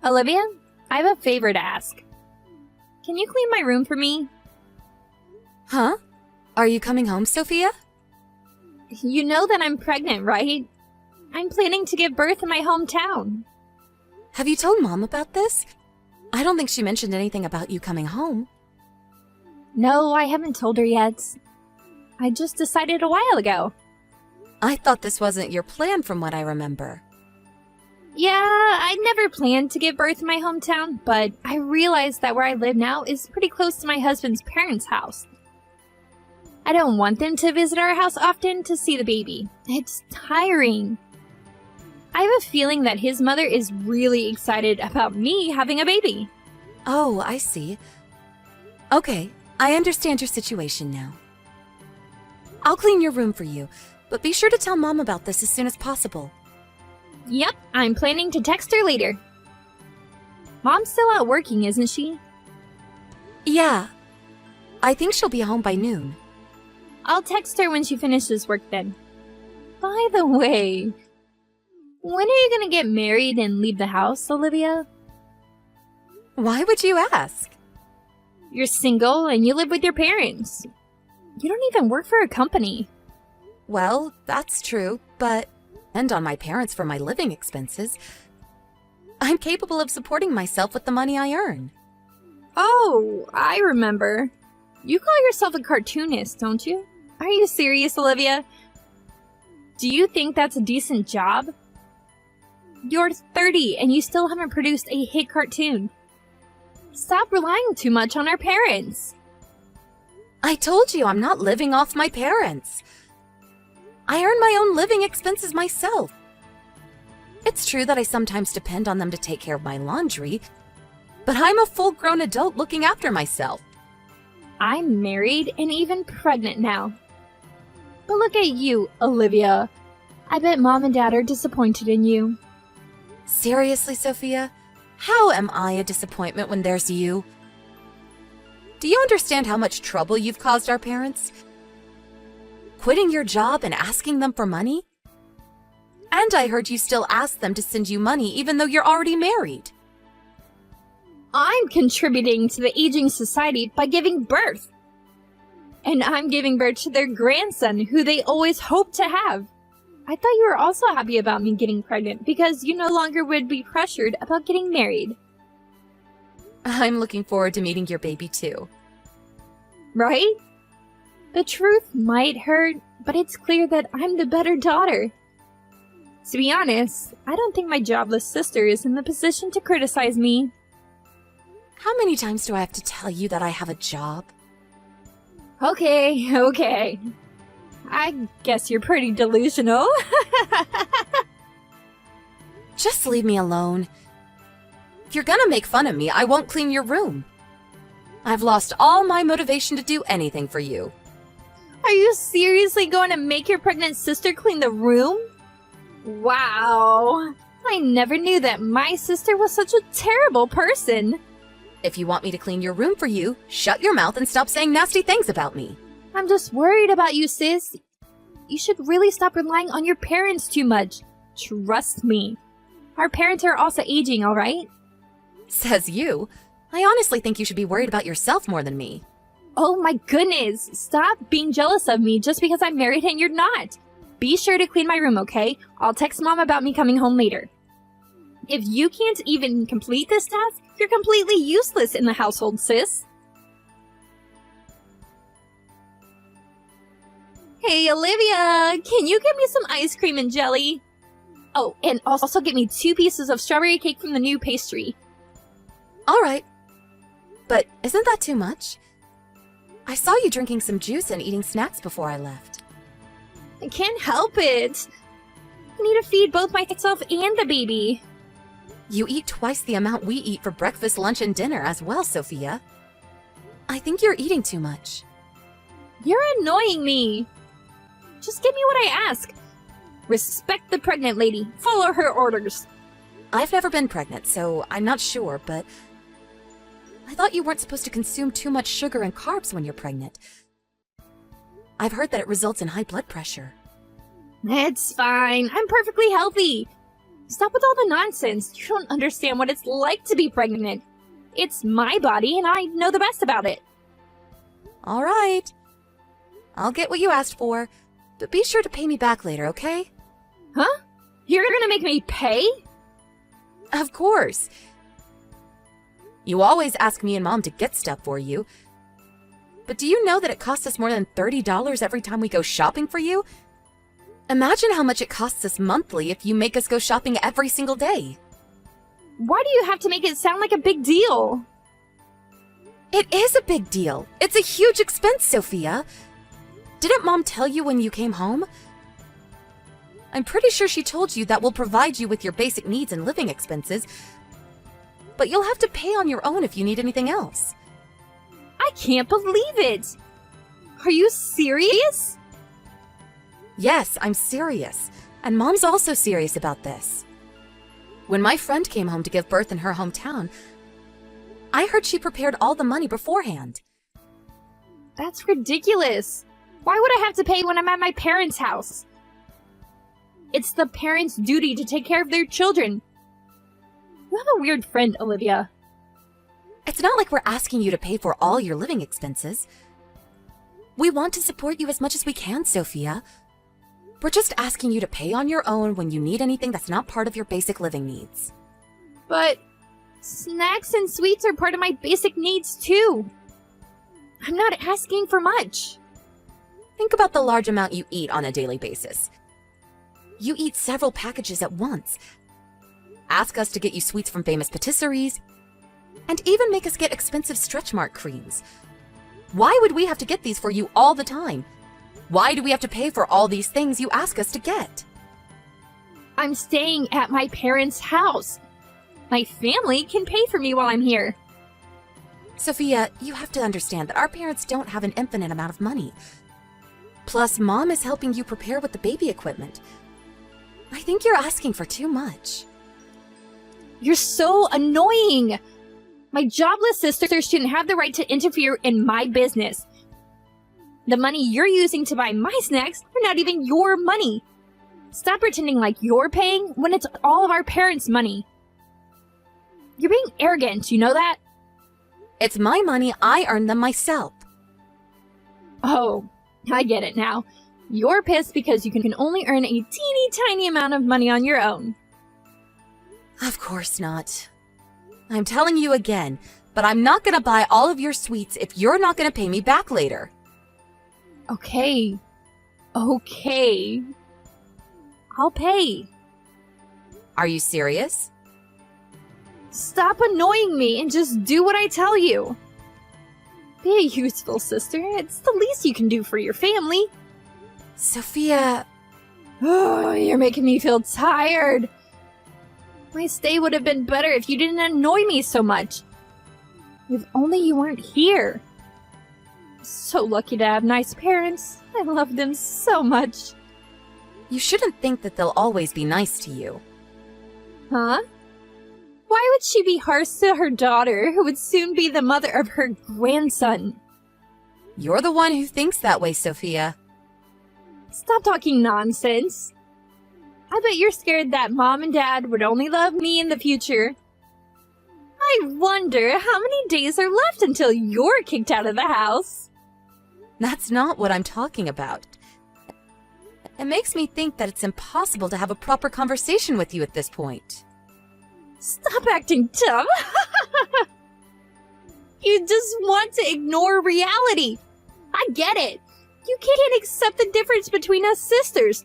Olivia, I have a favor to ask. Can you clean my room for me? Huh? Are you coming home, Sophia? You know that I'm pregnant, right? I'm planning to give birth in my hometown. Have you told Mom about this? I don't think she mentioned anything about you coming home. No, I haven't told her yet. I just decided a while ago. I thought this wasn't your plan from what I remember. Yeah, I never planned to give birth in my hometown, but I realized that where I live now is pretty close to my husband's parents' house. I don't want them to visit our house often to see the baby. It's tiring. I have a feeling that his mother is really excited about me having a baby. Oh, I see. Okay, I understand your situation now. I'll clean your room for you, but be sure to tell Mom about this as soon as possible. Yep, I'm planning to text her later. Mom's still out working, isn't she? Yeah. I think she'll be home by noon. I'll text her when she finishes work then. By the way, when are you gonna get married and leave the house, Olivia? Why would you ask? You're single and you live with your parents. You don't even work for a company. Well, that's true, but depend on my parents for my living expenses. I'm capable of supporting myself with the money I earn. Oh, I remember. You call yourself a cartoonist, don't you? Are you serious, Olivia? Do you think that's a decent job? You're 30 and you still haven't produced a hit cartoon. Stop relying too much on our parents. I told you I'm not living off my parents. I earn my own living expenses myself. It's true that I sometimes depend on them to take care of my laundry, but I'm a full-grown adult looking after myself. I'm married and even pregnant now. But look at you, Olivia. I bet Mom and Dad are disappointed in you. Seriously, Sophia? How am I a disappointment when there's you? Do you understand how much trouble you've caused our parents? Quitting your job and asking them for money? And I heard you still ask them to send you money even though you're already married. I'm contributing to the aging society by giving birth. And I'm giving birth to their grandson, who they always hoped to have. I thought you were also happy about me getting pregnant because you no longer would be pressured about getting married. I'm looking forward to meeting your baby too. Right? The truth might hurt, but it's clear that I'm the better daughter. To be honest, I don't think my jobless sister is in the position to criticize me. How many times do I have to tell you that I have a job? Okay. I guess you're pretty delusional. Just leave me alone. If you're gonna make fun of me, I won't clean your room. I've lost all my motivation to do anything for you. Are you seriously going to make your pregnant sister clean the room? Wow. I never knew that my sister was such a terrible person. If you want me to clean your room for you, shut your mouth and stop saying nasty things about me. I'm just worried about you, sis. You should really stop relying on your parents too much. Trust me. Our parents are also aging, all right? Says you. I honestly think you should be worried about yourself more than me. Oh my goodness. Stop being jealous of me just because I'm married and you're not. Be sure to clean my room, okay? I'll text Mom about me coming home later. If you can't even complete this task, you're completely useless in the household, sis. Hey, Olivia, can you get me some ice cream and jelly? Oh, and also get me 2 pieces of strawberry cake from the new pastry. All right. But isn't that too much? I saw you drinking some juice and eating snacks before I left. I can't help it. I need to feed both myself and the baby. You eat twice the amount we eat for breakfast, lunch, and dinner as well, Sophia. I think you're eating too much. You're annoying me. Just give me what I ask. Respect the pregnant lady. Follow her orders. I've never been pregnant, so I'm not sure, but I thought you weren't supposed to consume too much sugar and carbs when you're pregnant. I've heard that it results in high blood pressure. It's fine. I'm perfectly healthy. Stop with all the nonsense. You don't understand what it's like to be pregnant. It's my body, and I know the best about it. All right. I'll get what you asked for, but be sure to pay me back later, okay? Huh? You're gonna make me pay? Of course. You always ask me and Mom to get stuff for you. But do you know that it costs us more than $30 every time we go shopping for you? Imagine how much it costs us monthly if you make us go shopping every single day. Why do you have to make it sound like a big deal? It is a big deal. It's a huge expense, Sophia. Didn't Mom tell you when you came home? I'm pretty sure she told you that we'll provide you with your basic needs and living expenses, but you'll have to pay on your own if you need anything else. I can't believe it! Are you serious? Yes, I'm serious. And Mom's also serious about this. When my friend came home to give birth in her hometown, I heard she prepared all the money beforehand. That's ridiculous. Why would I have to pay when I'm at my parents' house? It's the parents' duty to take care of their children. You have a weird friend, Olivia. It's not like we're asking you to pay for all your living expenses. We want to support you as much as we can, Sophia. We're just asking you to pay on your own when you need anything that's not part of your basic living needs. But snacks and sweets are part of my basic needs too. I'm not asking for much. Think about the large amount you eat on a daily basis. You eat several packages at once. Ask us to get you sweets from famous patisseries, and even make us get expensive stretch mark creams. Why would we have to get these for you all the time? Why do we have to pay for all these things you ask us to get? I'm staying at my parents' house. My family can pay for me while I'm here. Sophia, you have to understand that our parents don't have an infinite amount of money. Plus, Mom is helping you prepare with the baby equipment. I think you're asking for too much. You're so annoying! My jobless sister shouldn't have the right to interfere in my business. The money you're using to buy my snacks are not even your money. Stop pretending like you're paying when it's all of our parents' money. You're being arrogant, you know that? It's my money, I earned them myself. Oh, I get it now. You're pissed because you can only earn a teeny tiny amount of money on your own. Of course not. I'm telling you again, but I'm not gonna buy all of your sweets if you're not gonna pay me back later. Okay. Okay. I'll pay. Are you serious? Stop annoying me and just do what I tell you. Be a useful sister. It's the least you can do for your family. Sophia... Oh, you're making me feel tired. My stay would have been better if you didn't annoy me so much. If only you weren't here. So lucky to have nice parents. I love them so much. You shouldn't think that they'll always be nice to you. Huh? Why would she be harsh to her daughter, who would soon be the mother of her grandson? You're the one who thinks that way, Sophia. Stop talking nonsense. I bet you're scared that Mom and Dad would only love me in the future. I wonder how many days are left until you're kicked out of the house. That's not what I'm talking about. It makes me think that it's impossible to have a proper conversation with you at this point. Stop acting dumb. You just want to ignore reality. I get it. You can't accept the difference between us sisters.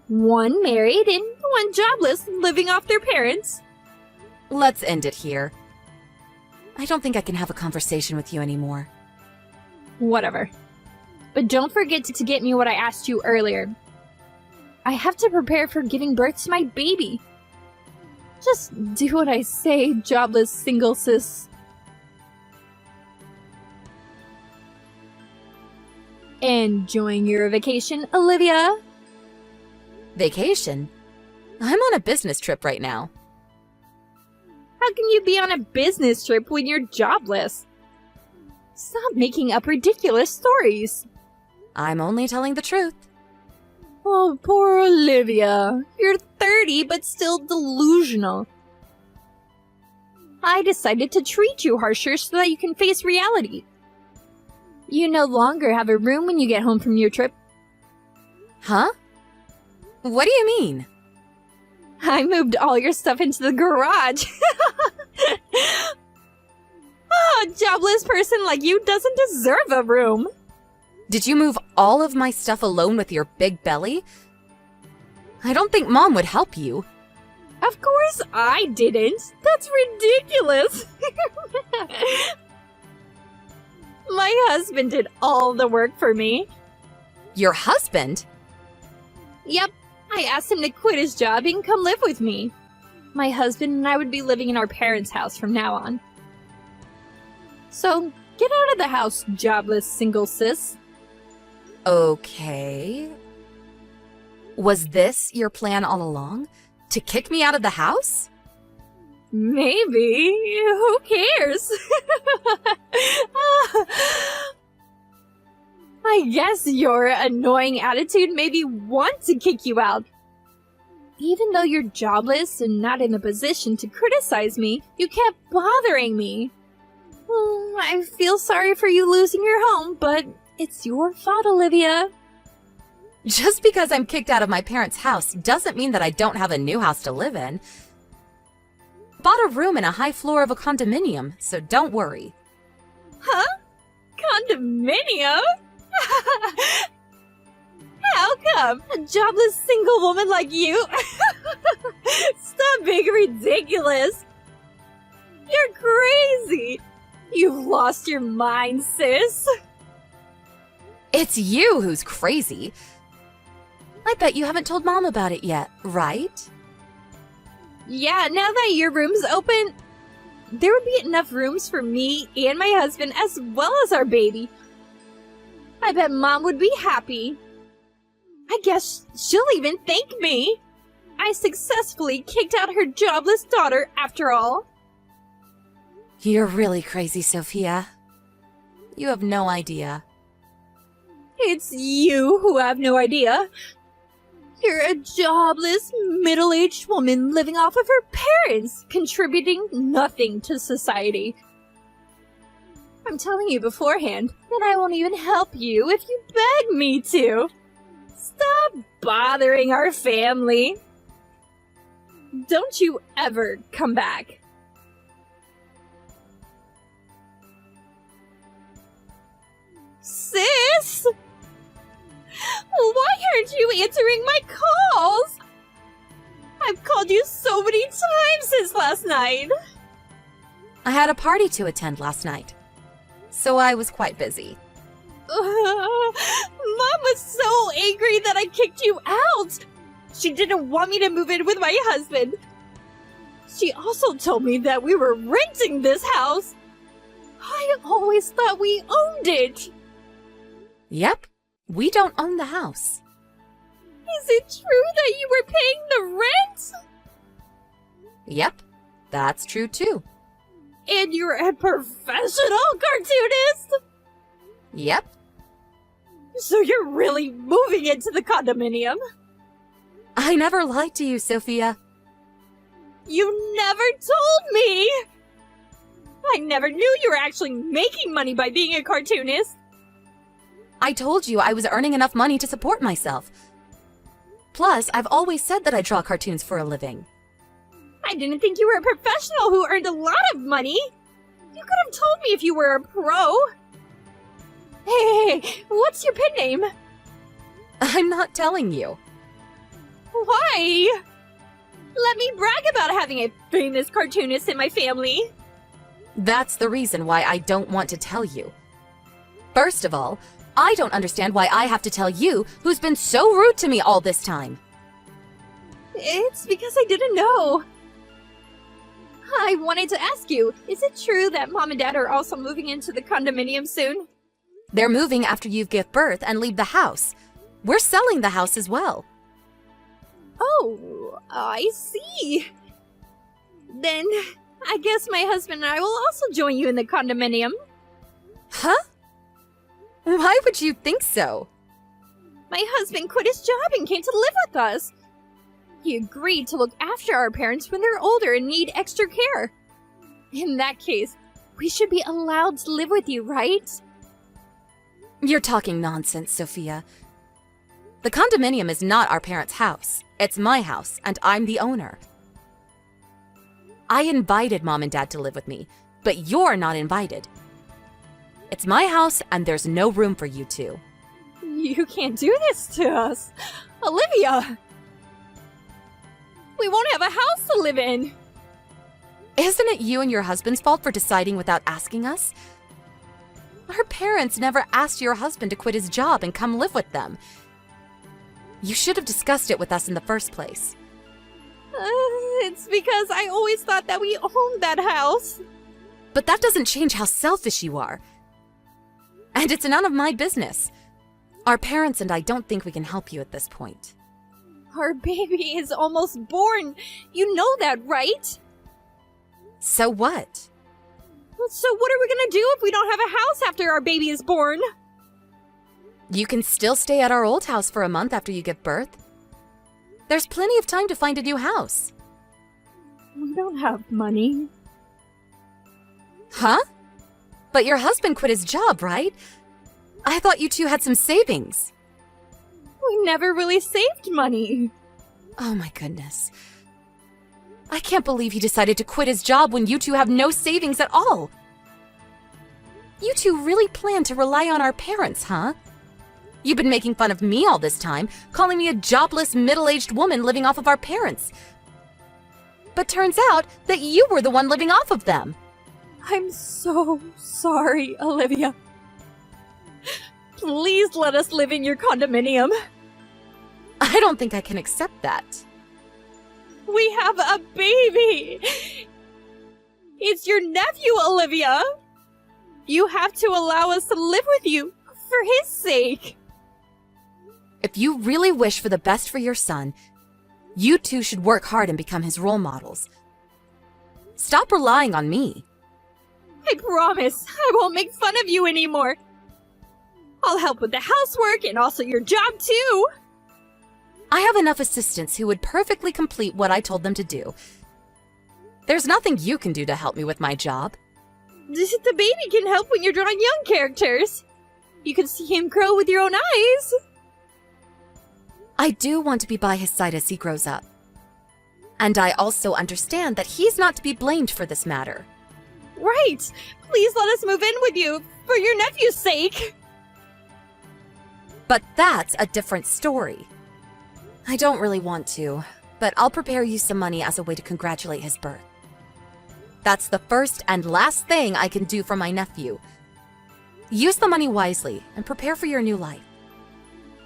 One married and one jobless, living off their parents. Let's end it here. I don't think I can have a conversation with you anymore. Whatever. But don't forget to get me what I asked you earlier. I have to prepare for giving birth to my baby. Just do what I say, jobless single sis. Enjoying your vacation, Olivia? Vacation? I'm on a business trip right now. How can you be on a business trip when you're jobless? Stop making up ridiculous stories. I'm only telling the truth. Oh, poor Olivia. You're 30, but still delusional. I decided to treat you harsher so that you can face reality. You no longer have a room when you get home from your trip. Huh? What do you mean? I moved all your stuff into the garage. A jobless person like you doesn't deserve a room. Did you move all of my stuff alone with your big belly? I don't think Mom would help you. Of course I didn't. That's ridiculous. My husband did all the work for me. Your husband? Yep, I asked him to quit his job and come live with me. My husband and I would be living in our parents' house from now on. So, get out of the house, jobless single sis. Okay. Was this your plan all along? To kick me out of the house? Maybe. Who cares? I guess your annoying attitude made me want to kick you out. Even though you're jobless and not in a position to criticize me, you kept bothering me. I feel sorry for you losing your home, but it's your fault, Olivia. Just because I'm kicked out of my parents' house doesn't mean that I don't have a new house to live in. Bought a room in a high floor of a condominium, so don't worry. Huh? Condominium? How come? A jobless single woman like you? Stop being ridiculous. You're crazy. You've lost your mind, sis. It's you who's crazy. I bet you haven't told Mom about it yet, right? Yeah, now that your room's open, there would be enough rooms for me and my husband as well as our baby. I bet Mom would be happy. I guess she'll even thank me. I successfully kicked out her jobless daughter after all. You're really crazy, Sophia. You have no idea. It's you who have no idea. You're a jobless, middle-aged woman living off of her parents, contributing nothing to society. I'm telling you beforehand that I won't even help you if you beg me to. Stop bothering our family. Don't you ever come back. Sis? Why aren't you answering my calls? I've called you so many times since last night. I had a party to attend last night, so I was quite busy. Mom was so angry that I kicked you out. She didn't want me to move in with my husband. She also told me that we were renting this house. I always thought we owned it. Yep, we don't own the house. Is it true that you were paying the rent? Yep, that's true too. And you're a professional cartoonist? Yep. So you're really moving into the condominium? I never lied to you, Sophia. You never told me! I never knew you were actually making money by being a cartoonist. I told you I was earning enough money to support myself. Plus, I've always said that I draw cartoons for a living. I didn't think you were a professional who earned a lot of money. You could have told me if you were a pro. Hey, what's your pen name? I'm not telling you. Why? Let me brag about having a famous cartoonist in my family. That's the reason why I don't want to tell you. First of all, I don't understand why I have to tell you, who's been so rude to me all this time. It's because I didn't know. I wanted to ask you, is it true that Mom and Dad are also moving into the condominium soon? They're moving after you give birth and leave the house. We're selling the house as well. Oh, I see. Then, I guess my husband and I will also join you in the condominium. Huh? Why would you think so? My husband quit his job and came to live with us. He agreed to look after our parents when they're older and need extra care. In that case, we should be allowed to live with you, right? You're talking nonsense, Sophia. The condominium is not our parents' house. It's my house, and I'm the owner. I invited Mom and Dad to live with me, but you're not invited. It's my house, and there's no room for you two. You can't do this to us. Olivia! We won't have a house to live in. Isn't it you and your husband's fault for deciding without asking us? Our parents never asked your husband to quit his job and come live with them. You should have discussed it with us in the first place. It's because I always thought that we owned that house. But that doesn't change how selfish you are. And it's none of my business. Our parents and I don't think we can help you at this point. Our baby is almost born. You know that, right? So what? So what are we gonna do if we don't have a house after our baby is born? You can still stay at our old house for a month after you give birth. There's plenty of time to find a new house. We don't have money. Huh? But your husband quit his job, right? I thought you two had some savings. We never really saved money. Oh my goodness. I can't believe he decided to quit his job when you two have no savings at all. You two really plan to rely on our parents, huh? You've been making fun of me all this time, calling me a jobless, middle-aged woman living off of our parents. But turns out that you were the one living off of them. I'm so sorry, Olivia. Please let us live in your condominium. I don't think I can accept that. We have a baby! It's your nephew, Olivia! You have to allow us to live with you, for his sake. If you really wish for the best for your son, you two should work hard and become his role models. Stop relying on me. I promise, I won't make fun of you anymore. I'll help with the housework and also your job too. I have enough assistants who would perfectly complete what I told them to do. There's nothing you can do to help me with my job. The baby can help when you're drawing young characters. You can see him grow with your own eyes. I do want to be by his side as he grows up. And I also understand that he's not to be blamed for this matter. Right. Please let us move in with you, for your nephew's sake. But that's a different story. I don't really want to, but I'll prepare you some money as a way to congratulate his birth. That's the first and last thing I can do for my nephew. Use the money wisely and prepare for your new life.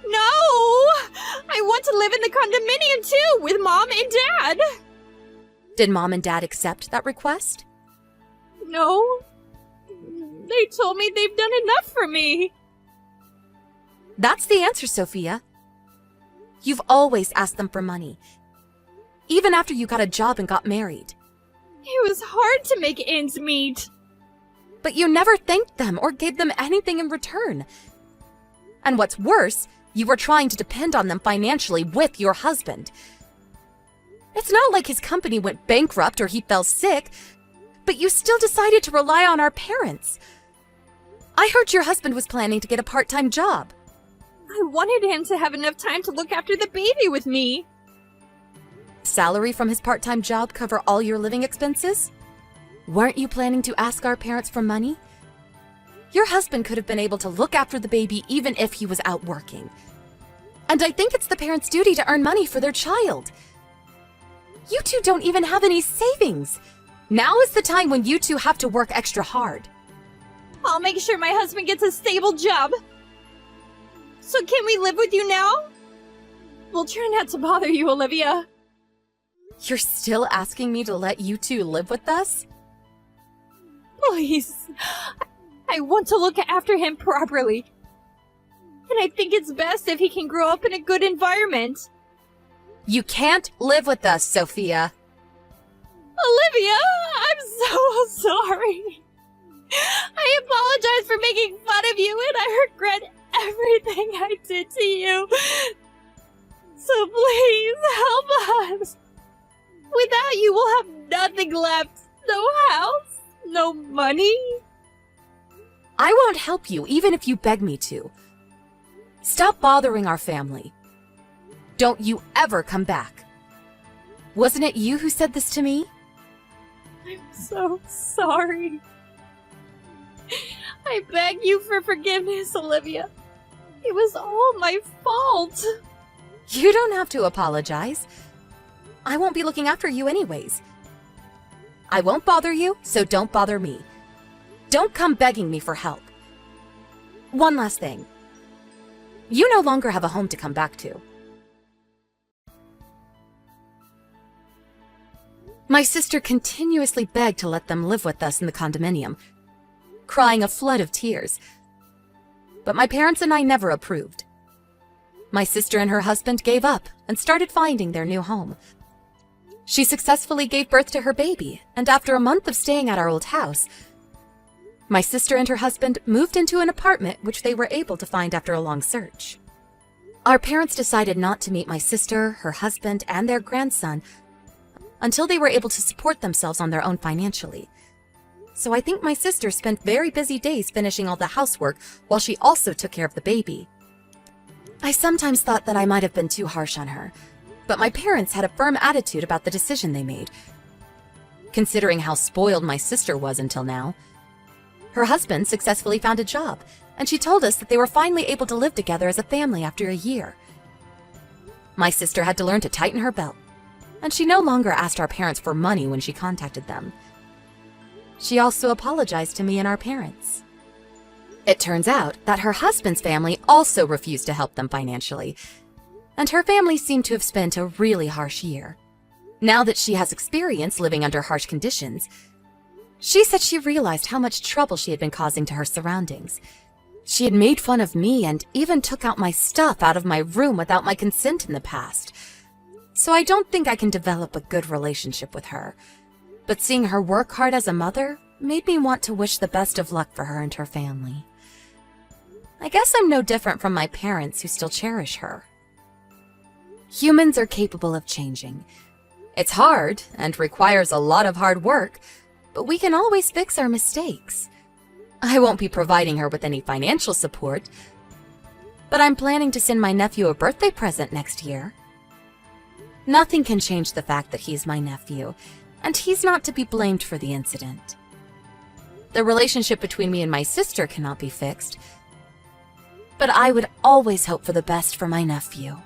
No! I want to live in the condominium too, with Mom and Dad. Did Mom and Dad accept that request? No. They told me they've done enough for me. That's the answer, Sophia. You've always asked them for money, even after you got a job and got married. It was hard to make ends meet. But you never thanked them or gave them anything in return. And what's worse, you were trying to depend on them financially with your husband. It's not like his company went bankrupt or he fell sick, but you still decided to rely on our parents. I heard your husband was planning to get a part-time job. I wanted him to have enough time to look after the baby with me. Salary from his part-time job cover all your living expenses? Weren't you planning to ask our parents for money? Your husband could have been able to look after the baby even if he was out working. And I think it's the parents' duty to earn money for their child. You two don't even have any savings. Now is the time when you two have to work extra hard. I'll make sure my husband gets a stable job. So can we live with you now? We'll try not to bother you, Olivia. You're still asking me to let you two live with us? Please. I want to look after him properly. And I think it's best if he can grow up in a good environment. You can't live with us, Sophia. Olivia, I'm so sorry. I apologize for making fun of you, and I regret everything I did to you. So please help us. Without you, we'll have nothing left. No house, no money. I won't help you even if you beg me to. Stop bothering our family. Don't you ever come back. Wasn't it you who said this to me? I'm so sorry. I beg you for forgiveness, Olivia. It was all my fault. You don't have to apologize. I won't be looking after you anyways. I won't bother you, so don't bother me. Don't come begging me for help. One last thing. You no longer have a home to come back to. My sister continuously begged to let them live with us in the condominium, crying a flood of tears. But my parents and I never approved. My sister and her husband gave up and started finding their new home. She successfully gave birth to her baby, and after a month of staying at our old house, my sister and her husband moved into an apartment which they were able to find after a long search. Our parents decided not to meet my sister, her husband, and their grandson until they were able to support themselves on their own financially. So I think my sister spent very busy days finishing all the housework while she also took care of the baby. I sometimes thought that I might have been too harsh on her, but my parents had a firm attitude about the decision they made. Considering how spoiled my sister was until now, her husband successfully found a job, and she told us that they were finally able to live together as a family after a year. My sister had to learn to tighten her belt, and she no longer asked our parents for money when she contacted them. She also apologized to me and our parents. It turns out that her husband's family also refused to help them financially, and her family seemed to have spent a really harsh year. Now that she has experience living under harsh conditions, she said she realized how much trouble she had been causing to her surroundings. She had made fun of me and even took out my stuff out of my room without my consent in the past. So I don't think I can develop a good relationship with her. But seeing her work hard as a mother made me want to wish the best of luck for her and her family. I guess I'm no different from my parents who still cherish her. Humans are capable of changing. It's hard and requires a lot of hard work, but we can always fix our mistakes. I won't be providing her with any financial support, but I'm planning to send my nephew a birthday present next year. Nothing can change the fact that he's my nephew, and he's not to be blamed for the incident. The relationship between me and my sister cannot be fixed, but I would always hope for the best for my nephew.